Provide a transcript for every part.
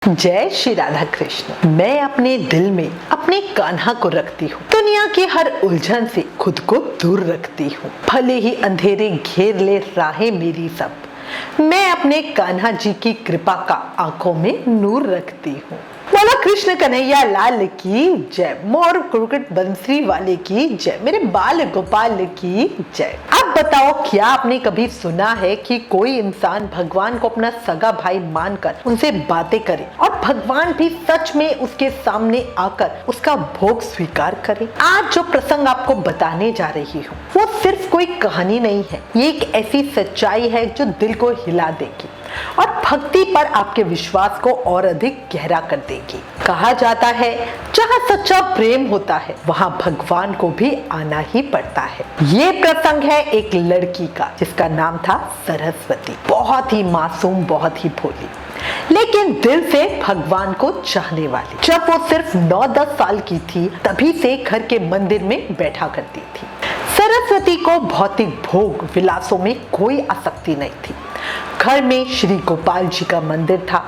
जय श्री राधा कृष्ण। मैं अपने दिल में अपने कान्हा को रखती हूँ, दुनिया की हर उलझन से खुद को दूर रखती हूँ। भले ही अंधेरे घेर ले राहें मेरी सब, मैं अपने कान्हा जी की कृपा का आंखों में नूर रखती हूँ। बोला कृष्ण कन्हैया लाल की जय, मोर क्रिकेट बंसरी वाले की जय, मेरे बाल गोपाल की जय। अब बताओ, क्या आपने कभी सुना है कि कोई इंसान भगवान को अपना सगा भाई मानकर उनसे बातें करे और भगवान भी सच में उसके सामने आकर उसका भोग स्वीकार करे? आज जो प्रसंग आपको बताने जा रही हूँ वो सिर्फ कोई कहानी नहीं है, ये एक ऐसी सच्चाई है जो दिल को हिला देगी और भक्ति पर आपके विश्वास को और अधिक गहरा कर देगी। कहा जाता है, जहाँ सच्चा प्रेम होता है वहाँ भगवान को भी आना ही पड़ता है। ये प्रसंग है एक लड़की का जिसका नाम था सरस्वती। बहुत ही मासूम, बहुत ही भोली, लेकिन दिल से भगवान को चाहने वाली। जब वो सिर्फ 9-10 साल की थी तभी से घर के मंदिर में बैठा करती थी। सरस्वती को भौतिक भोग विलासों में कोई आसक्ति नहीं थी। घर में श्री गोपाल जी का मंदिर था।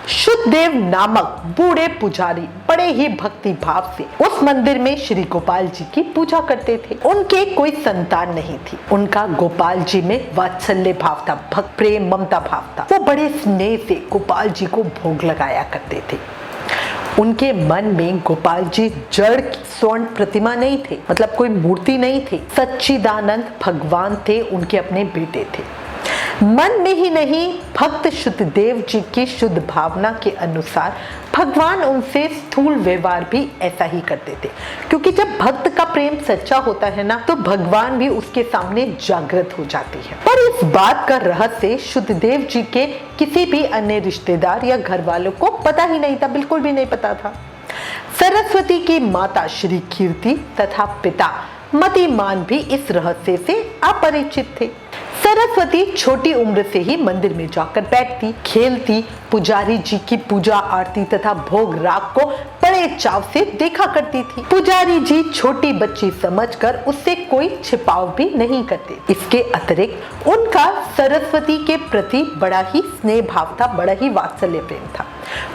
शुद्धदेव नामक बूढ़े पुजारी बड़े ही भक्ति भाव से उस मंदिर में श्री गोपाल जी की पूजा करते थे। उनके कोई संतान नहीं थी। उनका गोपाल जी में वात्सल्य भाव था, भक्त प्रेम ममता भाव था। वो बड़े स्नेह से गोपाल जी को भोग लगाया करते थे। उनके मन में गोपाल जी जड़ स्वर्ण प्रतिमा नहीं थे, मतलब कोई मूर्ति नहीं थी। सच्चिदानंद भगवान थे, उनके अपने बेटे थे। मन में ही नहीं, भक्त शुद्धदेव जी की शुद्ध भावना के अनुसार भगवान उनसे स्थूल व्यवहार भी ऐसा ही करते थे, क्योंकि जब भक्त का प्रेम सच्चा होता है ना, तो भगवान भी उसके सामने जागृत हो जाती है। पर इस बात का रहस्य शुद्धदेव जी के किसी भी अन्य रिश्तेदार या घर वालों को पता ही नहीं था, बिल्कुल भी नहीं पता था। सरस्वती की माता श्री कीर्ति तथा पिता मतिमान भी इस रहस्य से अपरिचित थे। सरस्वती छोटी उम्र से ही मंदिर में जाकर बैठती, खेलती, पुजारी जी की पूजा आरती तथा भोग राग को बड़े चाव से देखा करती थी। पुजारी जी छोटी बच्ची समझकर उससे कोई छिपाव भी नहीं करते। इसके अतिरिक्त उनका सरस्वती के प्रति बड़ा ही स्नेह भाव था, बड़ा ही वात्सल्य प्रेम था।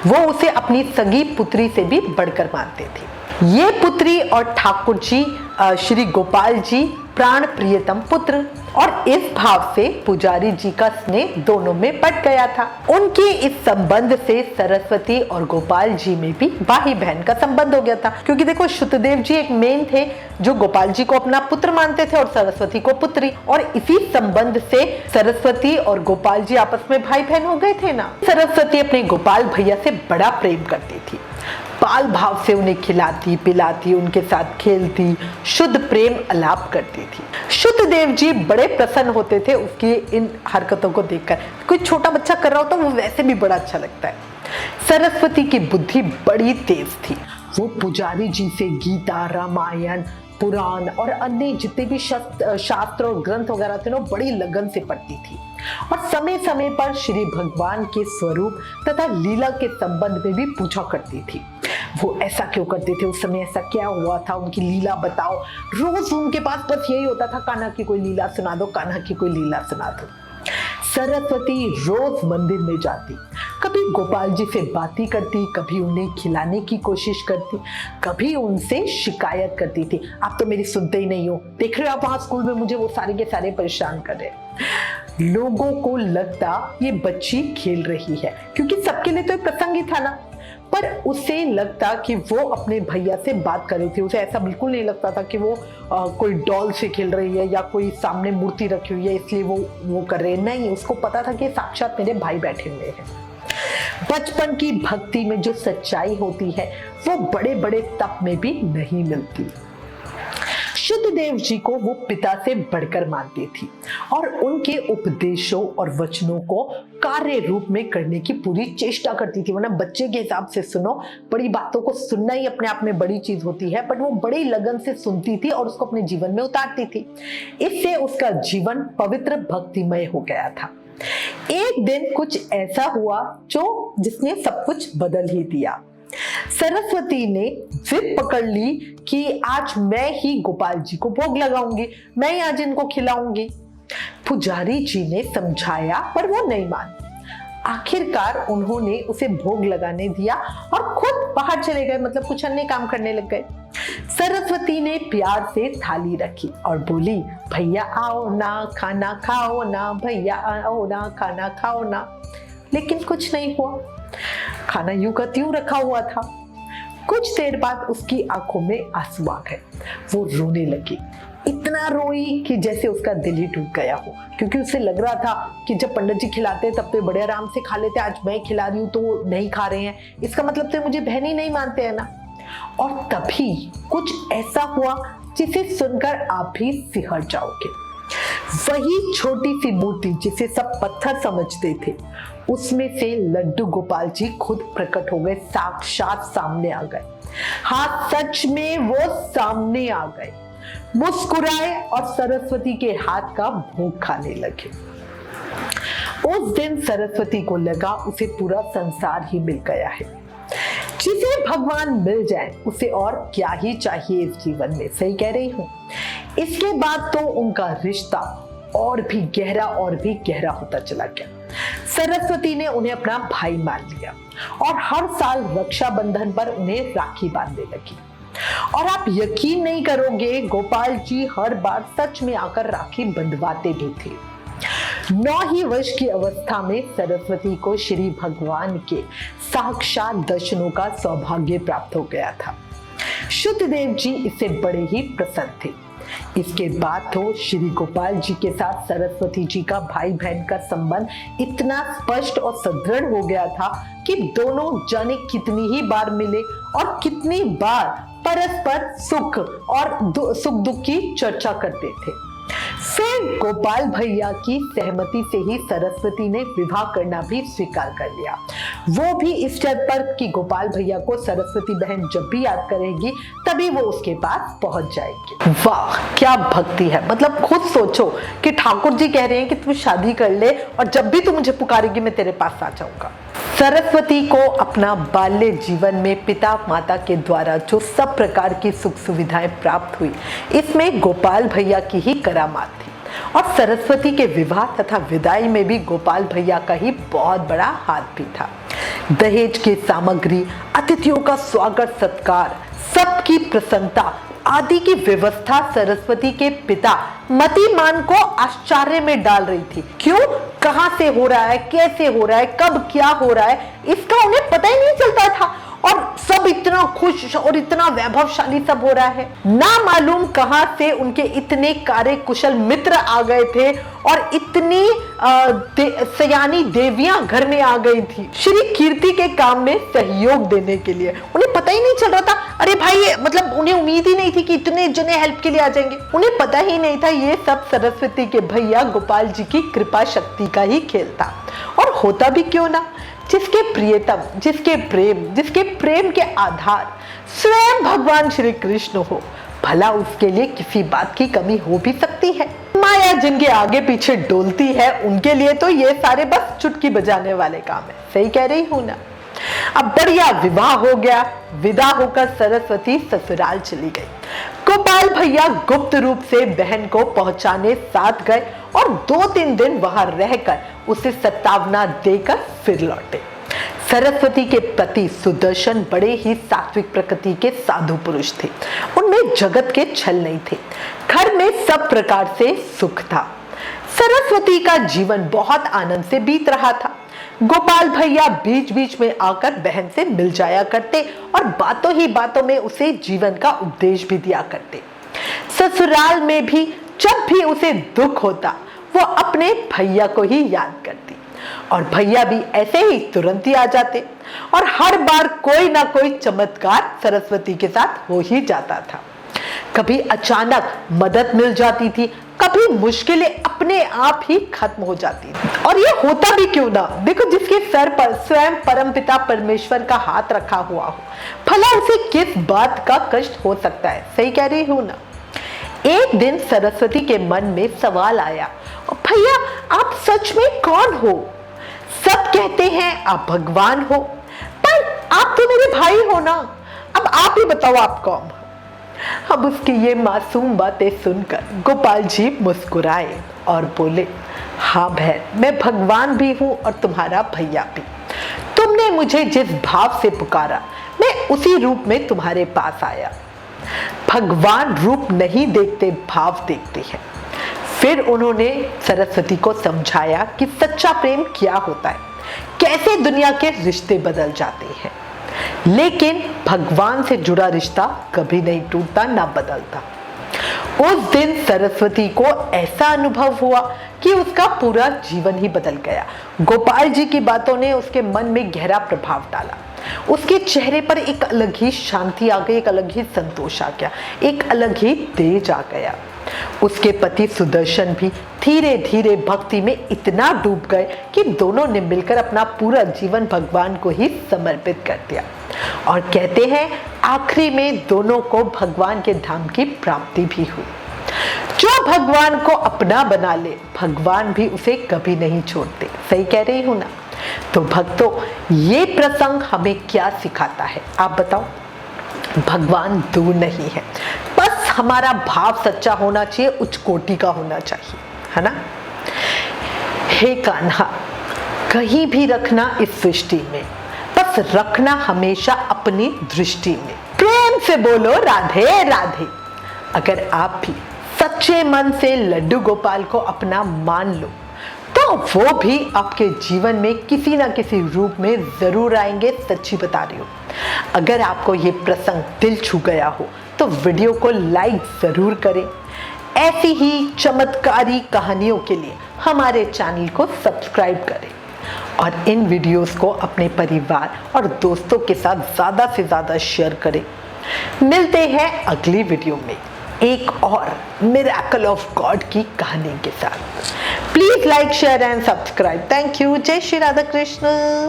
वो उसे अपनी सगी पुत्री से भी बढ़कर मानते थे। ये पुत्री और ठाकुर जी श्री गोपाल जी प्राण प्रियतम पुत्र, और इस भाव से पुजारी जी का स्नेह दोनों में बट गया था। उनके इस संबंध से सरस्वती और गोपाल जी में भी भाई बहन का संबंध हो गया था, क्योंकि देखो शुद्धदेव जी एक मेन थे जो गोपाल जी को अपना पुत्र मानते थे और सरस्वती को पुत्री, और इसी संबंध से सरस्वती और गोपाल जी आपस में भाई बहन हो गए थे ना। सरस्वती अपने गोपाल भैया से बड़ा प्रेम करती थी, बाल भाव से उन्हें खिलाती पिलाती, उनके साथ खेलती, शुद्ध प्रेम अलाप करती थी। शुद्धदेव जी बड़े प्रसन्न होते थे उसकी इन हरकतों को देखकर। कोई छोटा बच्चा कर रहा होता वो वैसे भी बड़ा अच्छा लगता है। सरस्वती की बुद्धि बड़ी तेज थी। वो पुजारी जी से गीता, रामायण, पुराण और अन्य जितने भी शास्त्र और ग्रंथ वगैरह थे ना, बड़ी लगन से पढ़ती थी और समय समय पर श्री भगवान के स्वरूप तथा लीला के संबंध में भी पूछा करती थी। वो ऐसा क्यों करते थे, उस समय ऐसा क्या हुआ था, उनकी लीला बताओ। रोज उनके पास बस यही होता था, कान्हा की कोई लीला सुना दो, कान्हा की कोई लीला सुना दो। सरस्वती रोज मंदिर में जाती, कभी गोपाल जी से बातें करती, कभी उन्हें खिलाने की कोशिश करती, कभी उनसे शिकायत करती थी, आप तो मेरी सुनते ही नहीं हो, देख रहे हो आप वहां स्कूल में मुझे वो सारे के सारे परेशान कर रहे। लोगों को लगता ये बच्ची खेल रही है, क्योंकि सबके लिए तो ये प्रसंग ही था ना, पर उसे लगता कि वो अपने भैया से बात कर रही थी। उसे ऐसा बिल्कुल नहीं लगता था कि वो कोई डॉल से खेल रही है या कोई सामने मूर्ति रखी हुई है इसलिए वो कर रहे हैं। नहीं, उसको पता था कि साक्षात मेरे भाई बैठे हुए हैं। बचपन की भक्ति में जो सच्चाई होती है वो बड़े बड़े तप में भी नहीं मिलती। शुद्धदेव जी को वो पिता से बढ़कर मानती थी और उनके उपदेशों और वचनों को कार्य रूप में करने की पूरी चेष्टा करती थी। वरना बच्चे के हिसाब से सुनो, बड़ी बातों को सुनना ही अपने आप में बड़ी चीज होती है, बट वो बड़ी लगन से सुनती थी और उसको अपने जीवन में उतारती थी। इससे उसका जीवन पवित्र भक्तिमय हो गया था। एक दिन कुछ ऐसा हुआ जिसने सब कुछ बदल ही दिया। सरस्वती ने जिद पकड़ ली कि आज मैं ही गोपाल जी को भोग लगाऊंगी, मैं ही आज इनको खिलाऊंगी। पुजारी जी ने समझाया पर वो नहीं मानी। आखिरकार उन्होंने उसे भोग लगाने दिया और खुद बाहर चले गए, मतलब कुछ अन्य काम करने लग गए। सरस्वती ने प्यार से थाली रखी और बोली, भैया आओ ना खाना खाओ ना, भैया आओ ना खाना खाओ ना। लेकिन कुछ नहीं हुआ, खाना यूं का त्यों रखा हुआ था। कुछ देर बाद उसकी आंखों में आंसू आ गए, वो रोने लगी। इतना रोई कि जैसे उसका दिल ही टूट गया हो, क्योंकि उसे लग रहा था कि जब पंडित जी खिलाते तब तो बड़े आराम से खा लेते, आज मैं खिला रही हूँ तो वो नहीं खा रहे हैं, इसका मतलब तो मुझे बहन ही नहीं मानते हैं ना। और तभी कुछ ऐसा हुआ जिसे सुनकर आप भी सिहर जाओगे। वही छोटी सी मूर्ति जिसे सब पत्थर समझते थे, उसमें से लड्डू गोपाल जी खुद प्रकट हो गए, साक्षात सामने आ गए। हाँ, सच में वो सामने आ गए, मुस्कुराए और सरस्वती के हाथ का भोग खाने लगे। उस दिन सरस्वती को लगा उसे पूरा संसार ही मिल गया है। जिसे भगवान मिल जाए उसे और क्या ही चाहिए इस जीवन में, सही कह रही हूँ। इसके बाद तो उनका रिश्ता और भी गहरा होता चला गया। सरस्वती ने उन्हें अपना भाई मान लिया और हर साल रक्षाबंधन पर उन्हें राखी बांधने लगी। और आप यकीन नहीं करोगे, गोपाल जी हर बार सच में आकर राखी बंधवाते भी थे। 9 ही वर्ष की अवस्था में सरस्वती को श्री भगवान के साक्षात दर्शनों का सौभाग्य प्राप्त हो गया था। शुद्धदेव जी इससे बड़े ही प्रसन्न थे। इसके बाद तो श्री गोपाल जी के साथ सरस्वती जी का भाई बहन का संबंध इतना स्पष्ट और सुदृढ़ हो गया था कि दोनों जाने कितनी ही बार मिले और कितनी बार परस्पर सुख दुख की चर्चा करते थे। फिर गोपाल भैया की सहमति से ही सरस्वती ने विवाह करना भी स्वीकार कर लिया, वो भी इस शर्त पर कि गोपाल भैया को सरस्वती बहन जब भी याद करेगी तभी वो उसके पास पहुंच जाएगी। वाह, क्या भक्ति है। मतलब खुद सोचो कि ठाकुर जी कह रहे हैं कि तू शादी कर ले और जब भी तू मुझे पुकारेगी मैं तेरे पास आ जाऊंगा। सरस्वती को अपना बाल्य जीवन में पिता माता के द्वारा जो सब प्रकार की सुख सुविधाएं प्राप्त हुई, इसमें गोपाल भैया की ही करामात थी। और सरस्वती के विवाह तथा विदाई में भी गोपाल भैया का ही बहुत बड़ा हाथ भी था। दहेज की सामग्री, अतिथियों का स्वागत सत्कार, सबकी प्रसन्नता आदि की व्यवस्था सरस्वती के पिता मतिमान को आश्चर्य में डाल रही थी। क्यों, कहां से हो रहा है, कैसे हो रहा है, कब क्या हो रहा है, इसका उन्हें पता ही नहीं चलता था। और सब इतना खुश और इतना वैभवशाली सब हो रहा है। ना मालूम कहां से उनके इतने कार्य कुशल मित्र आ गए थे और इतनी सयानी देवियां घर में आ गई थी श्री कीर्ति के काम में सहयोग देने के लिए। उन्हें पता ही नहीं चल रहा था। अरे भाई, मतलब उन्हें उम्मीद ही नहीं थी कि इतने जने हेल्प के लिए आ जाएंगे। उन्हें पता ही नहीं था ये सब सरस्वती के भैया गोपाल जी की कृपा शक्ति का ही खेल था। और होता भी क्यों ना, जिसके प्रियतम, जिसके प्रेम के आधार स्वयं भगवान श्री कृष्ण हो, भला उसके लिए किसी बात की कमी हो भी सकती है। माया जिनके आगे पीछे डोलती है उनके लिए तो ये सारे बस चुटकी बजाने वाले काम है, सही कह रही हूं ना। अब बढ़िया विवाह हो गया। विदा होकर सरस्वती ससुराल चली गई। गोपाल भैया गुप्त रूप से बहन को पहुंचाने साथ गए और 2-3 दिन वहां रहकर उसे सत्तावना देकर फिर लौटे। सरस्वती के पति सुदर्शन बड़े ही सात्विक प्रकृति के साधु पुरुष थे। उनमें जगत के छल नहीं थे। घर में सब प्रकार से सुख था। सरस्वती का जीवन बहुत आनंद से बीत रहा था। गोपाल भैया बीच बीच में आकर बहन से मिल जाया करते और बातों ही बातों में उसे जीवन का उपदेश भी दिया करते। ससुराल में भी जब भी उसे दुख होता वो अपने भैया को ही याद करती और भैया भी ऐसे ही तुरंत ही आ जाते और हर बार कोई ना कोई चमत्कार सरस्वती के साथ हो ही जाता था। कभी अचानक मदद मिल जाती थी, कभी मुश्किलें अपने आप ही खत्म हो जाती थी। और ये होता भी क्यों ना, देखो जिसके सर पर स्वयं परमपिता परमेश्वर का हाथ रखा हुआ हो, भला उसे किस बात का कष्ट हो सकता है, सही कह रही हूं ना। एक दिन सरस्वती के मन में सवाल आया, भैया आप सच में कौन हो? सब कहते हैं आप भगवान हो, पर आप तो मेरे भाई हो ना। अब आप ही बताओ आप कौन हो? अब उसकी ये मासूम बातें सुनकर गोपाल जी मुस्कुराए और बोले, हाँ बहन, मैं भगवान भी हूँ और तुम्हारा भैया भी। तुमने मुझे जिस भाव से पुकारा, मैं उसी रूप में तुम्हारे पास आया। भगवान रूप नहीं देखते, भाव देखते हैं। फिर उन्होंने सरस्वती को समझाया कि सच्चा प्रेम क्या होता है, कैसे दुनिया के रिश्ते बदल जाते हैं। लेकिन भगवान से जुड़ा रिश्ता कभी नहीं टूटता, ना बदलता। उस दिन सरस्वती को ऐसा अनुभव हुआ कि उसका पूरा जीवन ही बदल गया। गोपाल जी की बातों ने उसके मन में गहरा प्रभाव डाला। उसके चेहरे पर एक अलग ही शांति आ गई, एक अलग ही संतोष आ गया, एक अलग ही तेज आ गया। उसके पति सुदर्शन भी धीरे धीरे भक्ति में इतना डूब गए कि दोनों ने मिलकर अपना पूरा जीवन भगवान को ही समर्पित कर दिया। और कहते हैं आखिरी में दोनों को भगवान के धाम की प्राप्ति भी हुई। जो भगवान को अपना बना ले, भगवान भी उसे कभी नहीं छोड़ते। सही कह रही हूं ना? तो भक्तों, ये प्रसंग हमें क्या सिखाता है, आप बताओ? भगवान दूर नहीं है, बस हमारा भाव सच्चा होना चाहिए, उच्च कोटि का होना चाहिए, है ना? हे कान्हा, कहीं भी रखना इस सृष्टि में, बस रखना हमेशा अपनी दृष्टि में। प्रेम से बोलो राधे राधे। अगर आप भी सच्चे मन से लड्डू गोपाल को अपना मान लो, तो वो भी आपके जीवन में किसी ना किसी रूप में जरूर आएंगे। सच्ची बता रही हूँ। अगर आपको ये प्रसंग दिल छू गया हो तो वीडियो को लाइक जरूर करें। ऐसी ही चमत्कारी कहानियों के लिए हमारे चैनल को सब्सक्राइब करें और इन वीडियोस को अपने परिवार और दोस्तों के साथ ज़्यादा से ज़्यादा शेयर करें। मिलते हैं अगली वीडियो में एक और मिरेकल ऑफ गॉड की कहानी के साथ। Please like, share and subscribe. Thank you. जय श्री राधा कृष्ण।